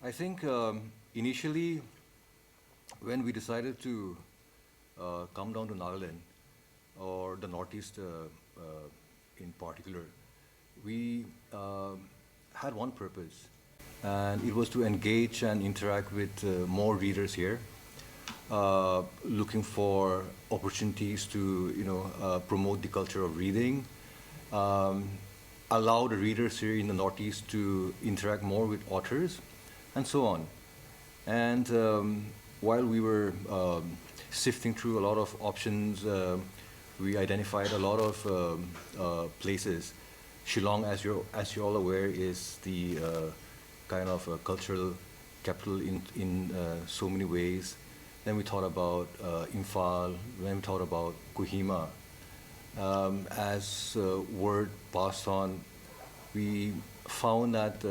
I think initially when we decided to come down to Nagaland or the Northeast in particular, we had one purpose, and it was to engage and interact with more readers here, looking for opportunities to promote the culture of reading, um, allow the readers here in the Northeast to interact more with authors, and so on. And while we were sifting through a lot of options, we identified a lot of places. Shillong, as you're all aware, is the kind of cultural capital in so many ways. Then we thought about Imphal. Then we thought about Kohima. As word passed on, we found that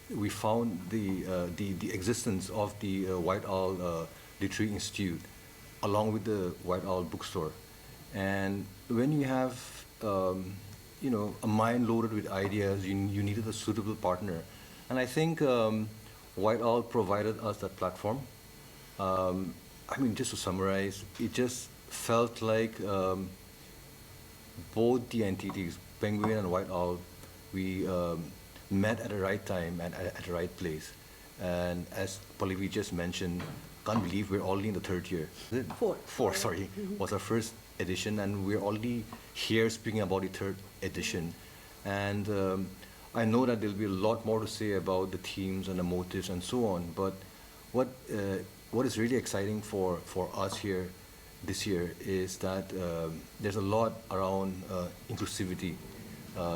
we found the existence of the White Owl Literary Institute along with the White Owl Bookstore. And when you have a mind loaded with ideas, you needed a suitable partner. And I think White Owl provided us that platform. I mean, just to summarize, it just felt like both the entities, Penguin and White Owl, we met at the right time and at the right place. And as Pallavi just mentioned, can't believe we're already in the third year. Is it? Four, sorry, was our first edition, and we're already here speaking about the third edition. And I know that there'll be a lot more to say about the themes and the motives and so on, but what what is really exciting for us here this year is that there's a lot around inclusivity.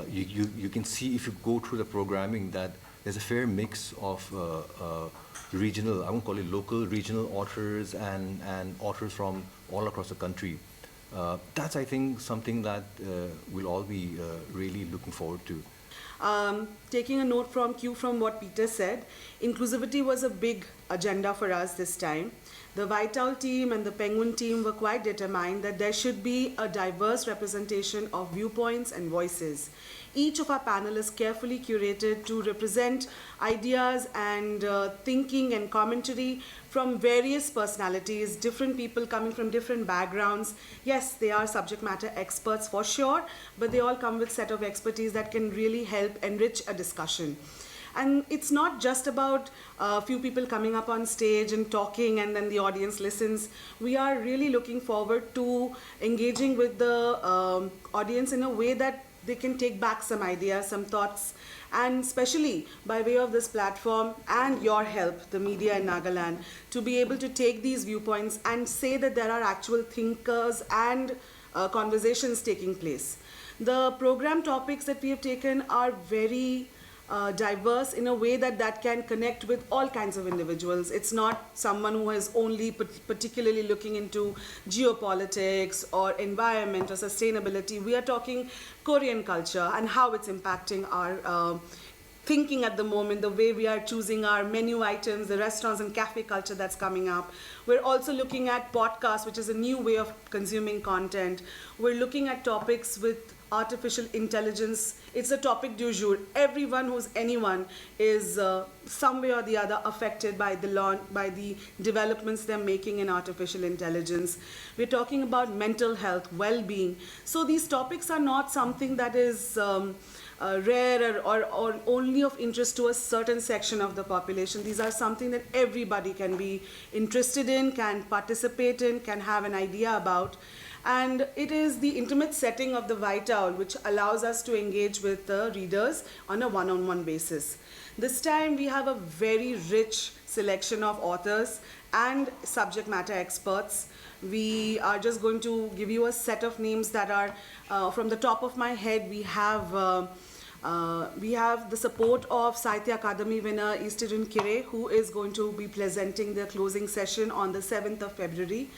You can see if you go through the programming that there's a fair mix of regional, I won't call it local, regional authors and authors from all across the country. That's, I think, something that we'll all be really looking forward to. Taking a note from cue from what Peter said, inclusivity was a big agenda for us this time. The White Owl team and the Penguin team were quite determined that there should be a diverse representation of viewpoints and voices. Each of our panelists carefully curated to represent ideas and thinking and commentary from various personalities, different people coming from different backgrounds. Yes, they are subject matter experts for sure, but they all come with set of expertise that can really help enrich a discussion. And it's not just about a few people coming up on stage and talking and then the audience listens. We are really looking forward to engaging with the audience in a way that they can take back some ideas, some thoughts, and especially by way of this platform and your help, the media in Nagaland, to be able to take these viewpoints and say that there are actual thinkers and conversations taking place. The program topics that we have taken are very diverse in a way that can connect with all kinds of individuals. It's not someone who is only particularly looking into geopolitics or environment or sustainability. We are talking Korean culture and how it's impacting our thinking at the moment, the way we are choosing our menu items, the restaurants and cafe culture that's coming up. We're also looking at podcasts, which is a new way of consuming content. We're looking at topics with artificial intelligence. It's a topic du jour. Everyone who's anyone is some way or the other affected by the developments they're making in artificial intelligence. We're talking about mental health, well-being. So these topics are not something that is rare or only of interest to a certain section of the population. These are something that everybody can be interested in, can participate in, can have an idea about. And it is the intimate setting of the White Owl which allows us to engage with the readers on a one-on-one basis. This time we have a very rich selection of authors and subject matter experts. We are just going to give you a set of names that are from the top of my head. We have the support of Sahitya Akademi winner Eastern Kire, who is going to be presenting the closing session on the 7th of February.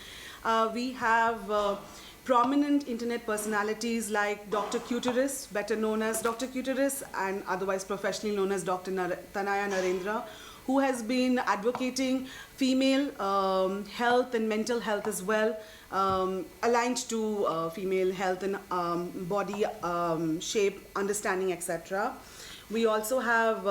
We have prominent internet personalities like Dr. Curating, better known as Dr. Curating and otherwise professionally known as Dr. Tanaya Narendra, who has been advocating female health and mental health as well, aligned to female health and body shape, understanding, etc. We also have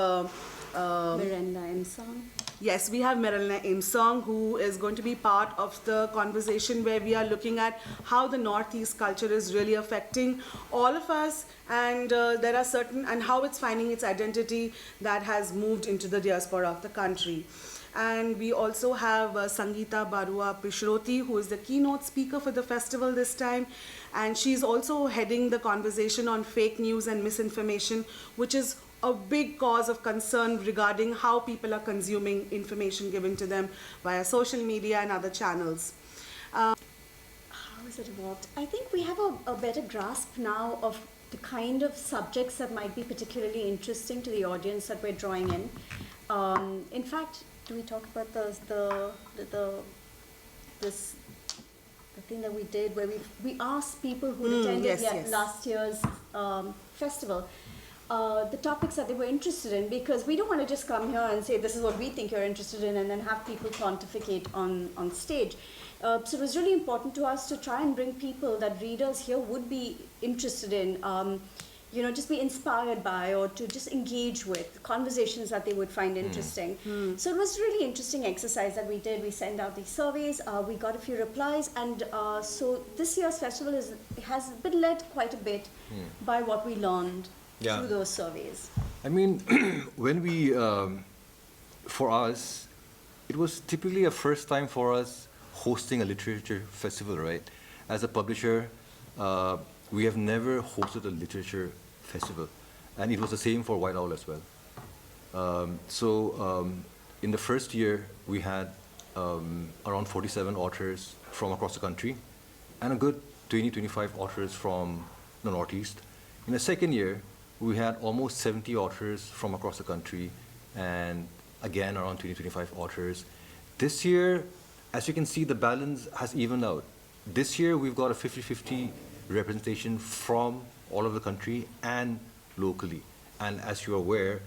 Miranda and Song. Yes, we have Meralna Imsong, who is going to be part of the conversation where we are looking at how the Northeast culture is really affecting all of us, and there are certain, and how it's finding its identity that has moved into the diaspora of the country. And we also have Sangeeta Barua Pishroti, who is the keynote speaker for the festival this time. And she's also heading the conversation on fake news and misinformation, which is a big cause of concern regarding how people are consuming information given to them via social media and other channels. How has it evolved? I think we have a better grasp now of the kind of subjects that might be particularly interesting to the audience that we're drawing in. In fact, do we talk about the thing that we did where we asked people who attended last year's festival the topics that they were interested in, because we don't want to just come here and say this is what we think you're interested in and then have people pontificate on stage. So it was really important to us to try and bring people that readers here would be interested in, just be inspired by, or to just engage with conversations that they would find interesting. So it was a really interesting exercise that we did. We sent out these surveys, we got a few replies, and so this year's festival has been led quite a bit by what we learned through those surveys. I mean, when we, for us, it was typically a first time for us hosting a literature festival, right? As a publisher, we have never hosted a literature festival, and it was the same for White Owl as well. In the first year, we had around 47 authors from across the country, and a good 20-25 authors from the Northeast. In the second year, we had almost 70 authors from across the country, and again around 20-25 authors. This year, as you can see, the balance has evened out. This year, we've got a 50-50 representation from all over the country and locally. And as you're aware,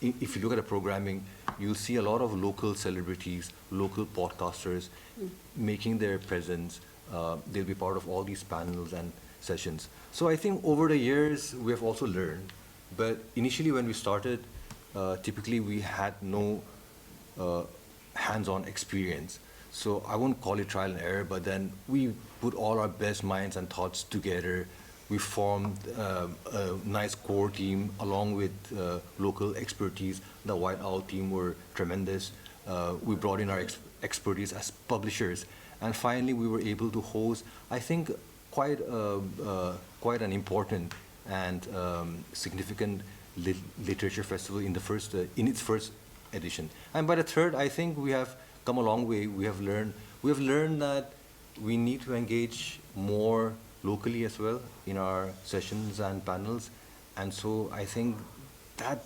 if you look at the programming, you'll see a lot of local celebrities, local podcasters making their presence. They'll be part of all these panels and sessions. So I think over the years, we have also learned. But initially when we started, typically we had no hands-on experience. So I won't call it trial and error, but then we put all our best minds and thoughts together. We formed a nice core team along with local expertise. The White Owl team were tremendous. We brought in our expertise as publishers. And finally, we were able to host, I think, quite an important and significant literature festival in its first edition. And by the third, I think we have come a long way. We have learned that we need to engage more locally as well in our sessions and panels. And so I think that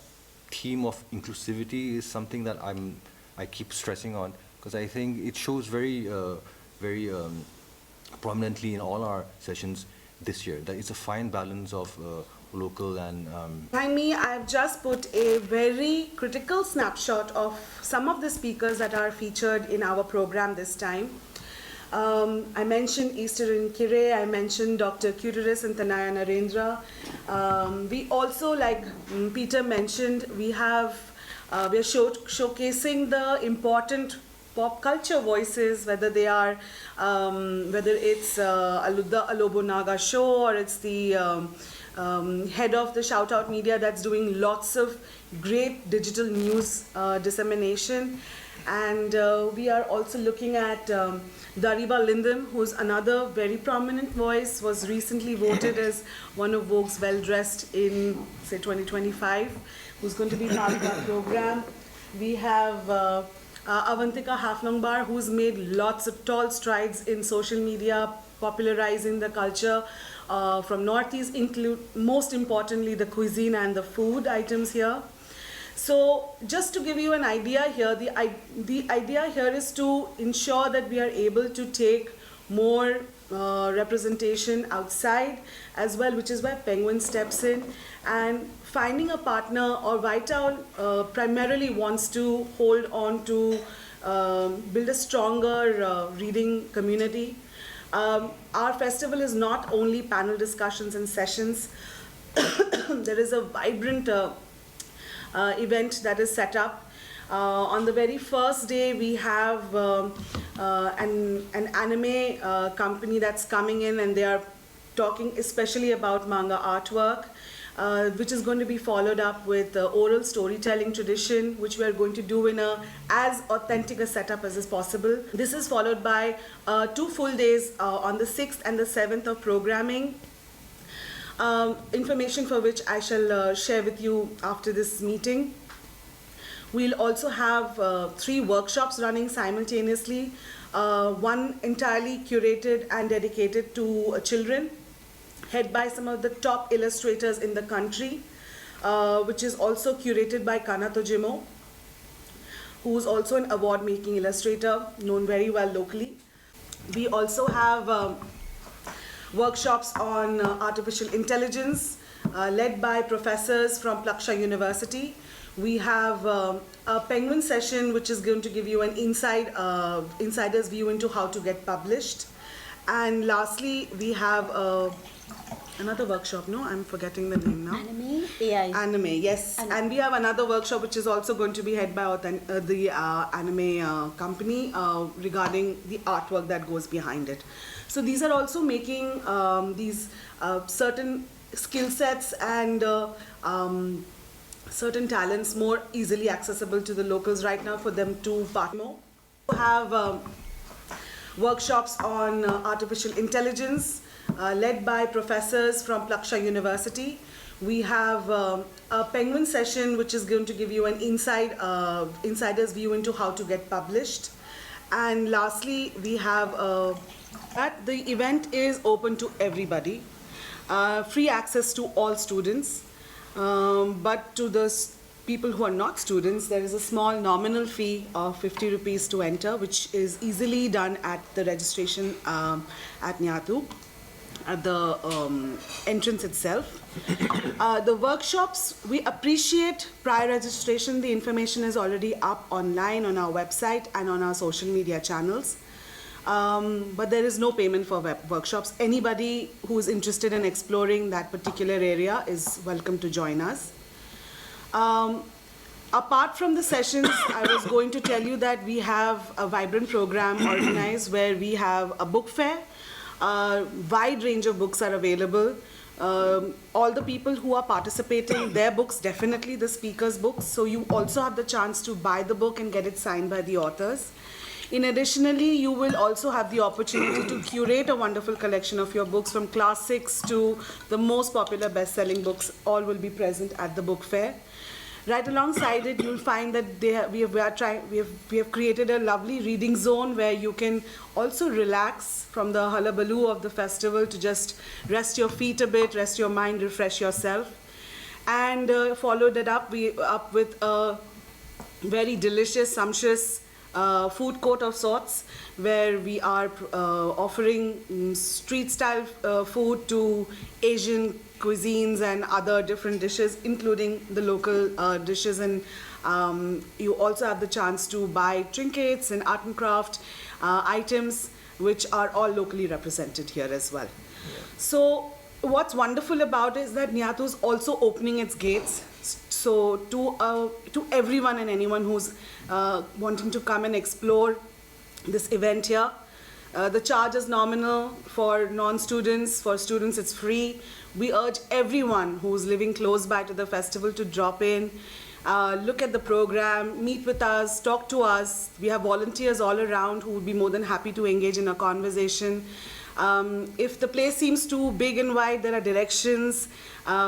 theme of inclusivity is something that I keep stressing on, because I think it shows very prominently in all our sessions this year, that it's a fine balance of local and... Behind me, I've just put a very critical snapshot of some of the speakers that are featured in our program this time. I mentioned Eastern Kire, I mentioned Dr. Curating and Tanaya Narendra. We also, like Peter mentioned, we are showcasing the important pop culture voices, whether they are, whether it's the Alobo Naga show, or it's the head of the Shout Out Media that's doing lots of great digital news dissemination. And we are also looking at Dariba Lindem, who's another very prominent voice, was recently voted as one of Vogue's well-dressed in, say, 2025, who's going to be part of our program. We have Avantika Hafnangbar, who's made lots of tall strides in social media, popularizing the culture from Northeast, most importantly, the cuisine and the food items here. So just to give you an idea here, the idea here is to ensure that we are able to take more representation outside as well, which is where Penguin steps in. And finding a partner, or White Owl primarily wants to hold on to build a stronger reading community. Our festival is not only panel discussions and sessions. There is a vibrant event that is set up. On the very first day, we have an anime company that's coming in, and they are talking especially about manga artwork, which is going to be followed up with oral storytelling tradition, which we are going to do in as authentic a setup as is possible. This is followed by 2 full days on the 6th and the 7th of programming. Information for which I shall share with you after this meeting. We'll also have 3 workshops running simultaneously, one entirely curated and dedicated to children, head by some of the top illustrators in the country, which is also curated by Kana Tojimo, who's also an award-making illustrator, known very well locally. We also have workshops on artificial intelligence, led by professors from Plaksha University. We have a Penguin session, which is going to give you an insider's view into how to get published. And lastly, we have another workshop. No, I'm forgetting the name now. Anime? AI. Anime, yes. And we have another workshop which is also going to be head by the anime company regarding the artwork that goes behind it. So these are also making these certain skill sets and certain talents more easily accessible to the locals right now for them to partner. We have workshops on artificial intelligence, led by professors from Plaksha University. We have a Penguin session, which is going to give you an insider's view into how to get published. And lastly, we have the event is open to everybody, free access to all students. But to the people who are not students, there is a small nominal fee of 50 rupees to enter, which is easily done at the registration at Nyatu, at the entrance itself. The workshops, we appreciate prior registration. The information is already up online on our website and on our social media channels. But there is no payment for workshops. Anybody who is interested in exploring that particular area is welcome to join us. Apart from the sessions, I was going to tell you that we have a vibrant program organized where we have a book fair. Wide range of books are available. All the people who are participating, their books, definitely the speakers' books. So you also have the chance to buy the book and get it signed by the authors. Additionally, you will also have the opportunity to curate a wonderful collection of your books, from classics to the most popular best-selling books. All will be present at the book fair. Right alongside it, you'll find that we have created a lovely reading zone where you can also relax from the hullabaloo of the festival to just rest your feet a bit, rest your mind, refresh yourself. And followed it up with a very delicious, sumptuous food court of sorts, where we are offering street-style food to Asian cuisines and other different dishes, including the local dishes. And you also have the chance to buy trinkets and art and craft items, which are all locally represented here as well. Yeah. So what's wonderful about it is that Nyatu is also opening its gates. So to everyone and anyone who's wanting to come and explore this event here. The charge is nominal for non-students. For students, it's free. We urge everyone who's living close by to the festival to drop in, look at the program, meet with us, talk to us. We have volunteers all around who would be more than happy to engage in a conversation. If the place seems too big and wide, there are directions.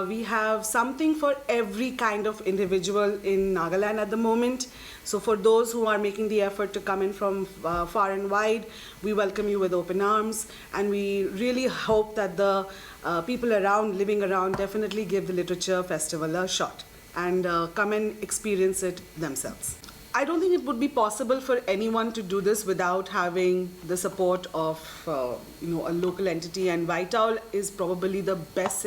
We have something for every kind of individual in Nagaland at the moment. So for those who are making the effort to come in from far and wide, we welcome you with open arms. And we really hope that the people living around, definitely give the Literature Festival a shot and come and experience it themselves. I don't think it would be possible for anyone to do this without having the support of a local entity, and Whiteowl is probably the best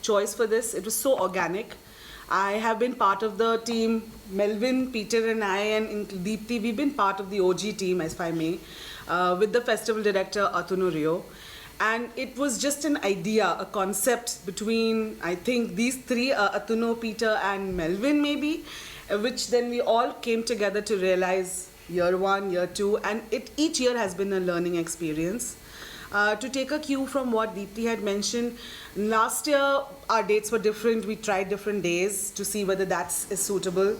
choice for this. It was so organic. I have been part of the team. Melvin, Peter and I and Deepthi, we've been part of the OG team, as if I may, with the festival director Atuno Rio. And it was just an idea, a concept between, I think, these three, Atuno, Peter and Melvin maybe, which then we all came together to realize year 1, year 2, and each year has been a learning experience. To take a cue from what Deepti had mentioned, last year our dates were different. We tried different days to see whether is suitable.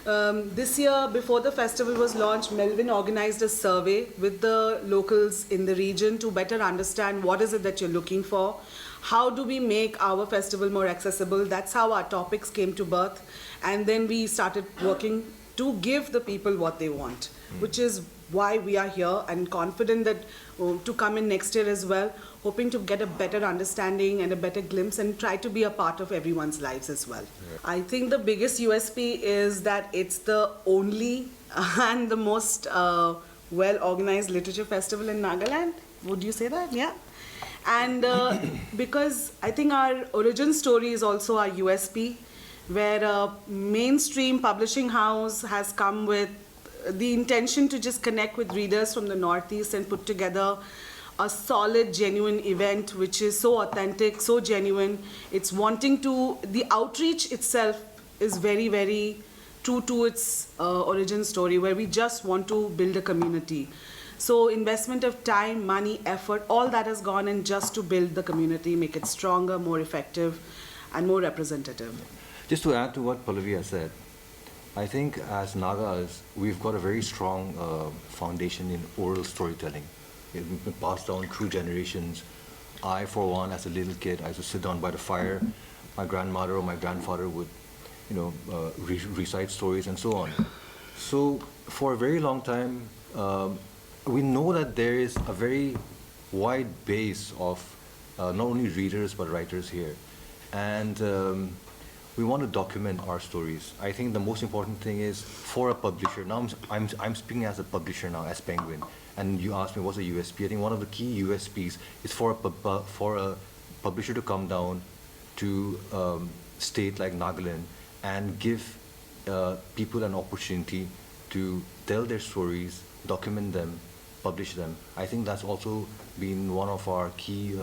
This year, before the festival was launched, Melvin organized a survey with the locals in the region to better understand what is it that you're looking for. How do we make our festival more accessible? That's how our topics came to birth. And then we started working to give the people what they want, which is why we are here and confident that to come in next year as well, hoping to get a better understanding and a better glimpse and try to be a part of everyone's lives as well. Yeah. I think the biggest USP is that it's the only and the most well-organized literature festival in Nagaland. Would you say that? Yeah. And because I think our origin story is also our USP, where a mainstream publishing house has come with the intention to just connect with readers from the Northeast and put together a solid, genuine event which is so authentic, so genuine. It's wanting to, the outreach itself is very, very true to its origin story, where we just want to build a community. So investment of time, money, effort, all that has gone in just to build the community, make it stronger, more effective, and more representative. Just to add to what Pallavi has said, I think as Nagas, we've got a very strong foundation in oral storytelling. It's been passed down through generations. I, for one, as a little kid, I used to sit down by the fire. My grandmother or my grandfather would, recite stories and so on. So for a very long time, we know that there is a very wide base of not only readers but writers here. And we want to document our stories. I think the most important thing is for a publisher. Now I'm speaking as a publisher now, as Penguin. And you asked me what's a USP. I think one of the key USPs is for a publisher to come down to state like Nagaland and give people an opportunity to tell their stories, document them, publish them. I think that's also been one of our key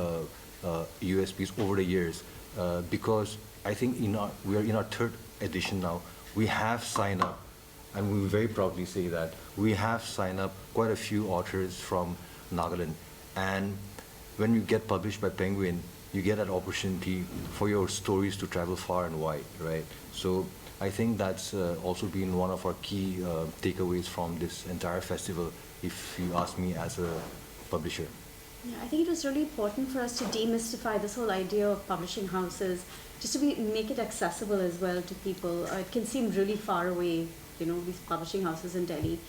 USPs over the years, because I think we are in our 3rd edition now. We have signed up, and we very proudly say that, we have signed up quite a few authors from Nagaland. And when you get published by Penguin, you get that opportunity for your stories to travel far and wide, right? So I think that's also been one of our key takeaways from this entire festival, if you ask me as a publisher. Yeah, I think it was really important for us to demystify this whole idea of publishing houses, just to make it accessible as well to people. It can seem really far away, these publishing houses in Delhi.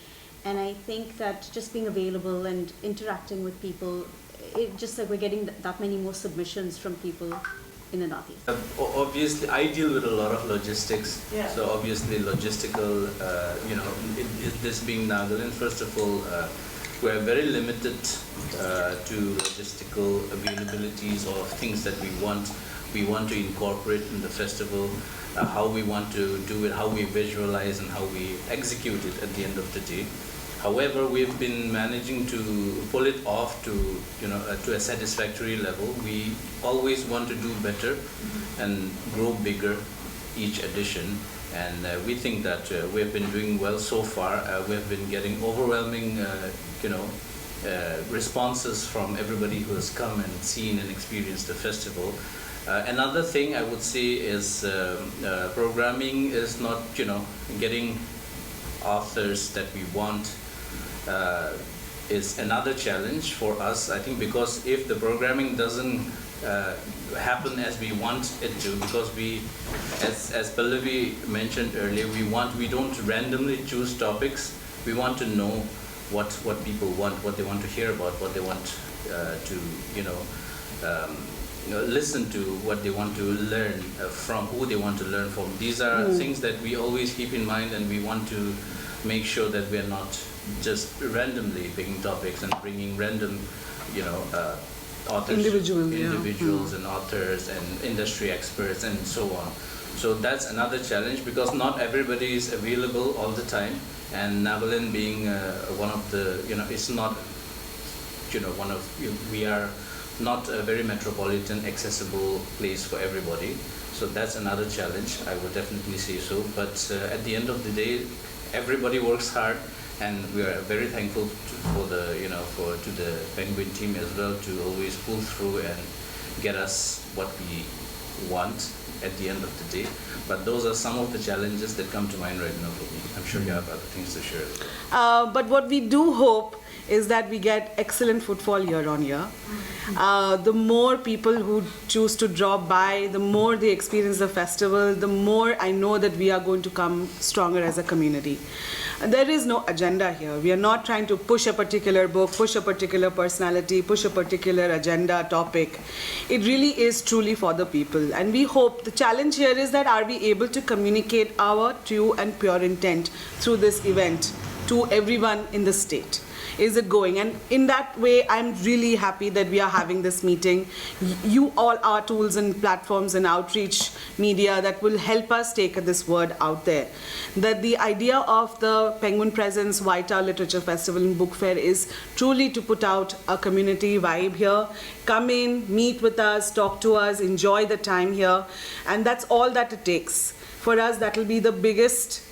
And I think that just being available and interacting with people, just like we're getting that many more submissions from people in the Northeast. Obviously, I deal with a lot of logistics. Yeah. So obviously logistical, this being Nagaland, first of all, we're very limited to logistical availabilities of things that we want to incorporate in the festival, how we want to do it, how we visualize and how we execute it at the end of the day. However, we've been managing to pull it off to a satisfactory level. We always want to do better and grow bigger each edition. And we think that we've been doing well so far. We've been getting overwhelming, responses from everybody who has come and seen and experienced the festival. Another thing I would say is programming is not, getting authors that we want is another challenge for us. I think because if the programming doesn't happen as we want it to, because we, as Pallavi mentioned earlier, we don't randomly choose topics. We want to know what people want, what they want to hear about, what they want to listen to, what they want to learn from, who they want to learn from. These are things that we always keep in mind, and we want to make sure that we're not just randomly picking topics and bringing random, authors, individuals and authors and industry experts and so on. So that's another challenge, because not everybody is available all the time, and Nagaland being one of the, it's not, we are not a very metropolitan, accessible place for everybody. So that's another challenge, I would definitely say so. But at the end of the day, everybody works hard, and we are very thankful to the Penguin team as well to always pull through and get us what we want at the end of the day. But those are some of the challenges that come to mind right now for me. I'm sure you have other things to share as well. But what we do hope is that we get excellent footfall year on year. The more people who choose to drop by, the more they experience the festival, the more I know that we are going to come stronger as a community. There is no agenda here. We are not trying to push a particular book, push a particular personality, push a particular agenda, topic. It really is truly for the people. And we hope, the challenge here is that are we able to communicate our true and pure intent through this event to everyone in the state? Is it going? And in that way, I'm really happy that we are having this meeting. You all are tools and platforms and outreach media that will help us take this word out there. That the idea of the Penguin Presence White Owl Literature Festival and Book Fair is truly to put out a community vibe here. Come in, meet with us, talk to us, enjoy the time here. And that's all that it takes. For us, that will be the biggest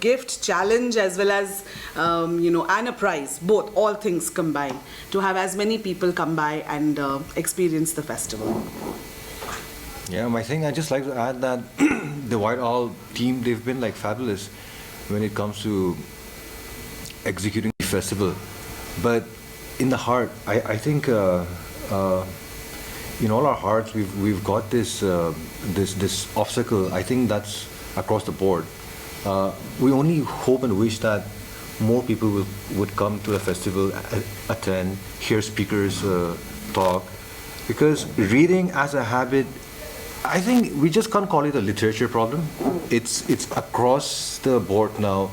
gift, challenge, as well as and a prize, both, all things combined, to have as many people come by and experience the festival. Yeah, my thing, I just like to add that the White Owl team, they've been like fabulous when it comes to executing the festival. But in the heart, I think in all our hearts, we've got this this obstacle. I think that's across the board. We only hope and wish that more people would come to the festival, attend, hear speakers talk, because reading as a habit, I think we just can't call it a literature problem. It's across the board now.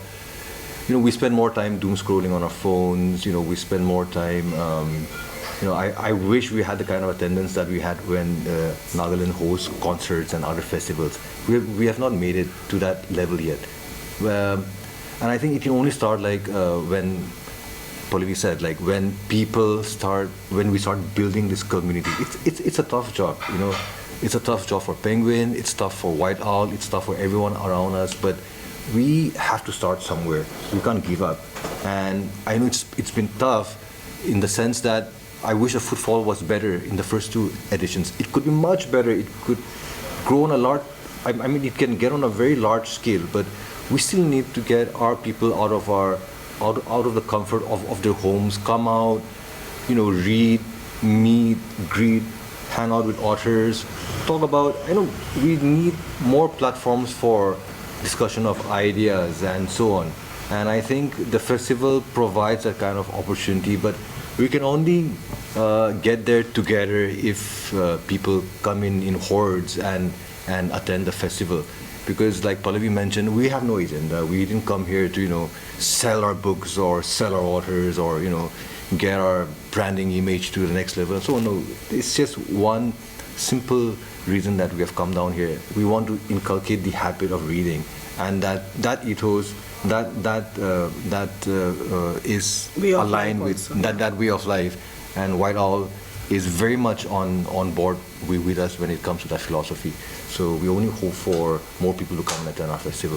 We spend more time doom scrolling on our phones. We spend more time. I wish we had the kind of attendance that we had when Nagaland hosts concerts and other festivals. We have not made it to that level yet. And I think it can only start like when Pallavi said, like when we start building this community. It's a tough job, It's a tough job for Penguin, it's tough for White Owl, it's tough for everyone around us, but we have to start somewhere. We can't give up. And I know it's been tough in the sense that I wish the footfall was better in the first two editions. It could be much better. It could grow on a lot. I mean, it can get on a very large scale, but we still need to get our people out of the comfort of their homes, come out, read, meet, greet, hang out with authors, talk about, we need more platforms for discussion of ideas and so on. And I think the festival provides that kind of opportunity, but we can only get there together if people come in hordes and attend the festival. Because like Pallavi mentioned, we have no agenda. We didn't come here to, sell our books or sell our authors or, get our branding image to the next level and so on. No, it's just one simple reason that we have come down here. We want to inculcate the habit of reading, and that ethos, that is aligned with that way of life. And White Owl is very much on board with us when it comes to that philosophy. So we only hope for more people to come and attend our festival.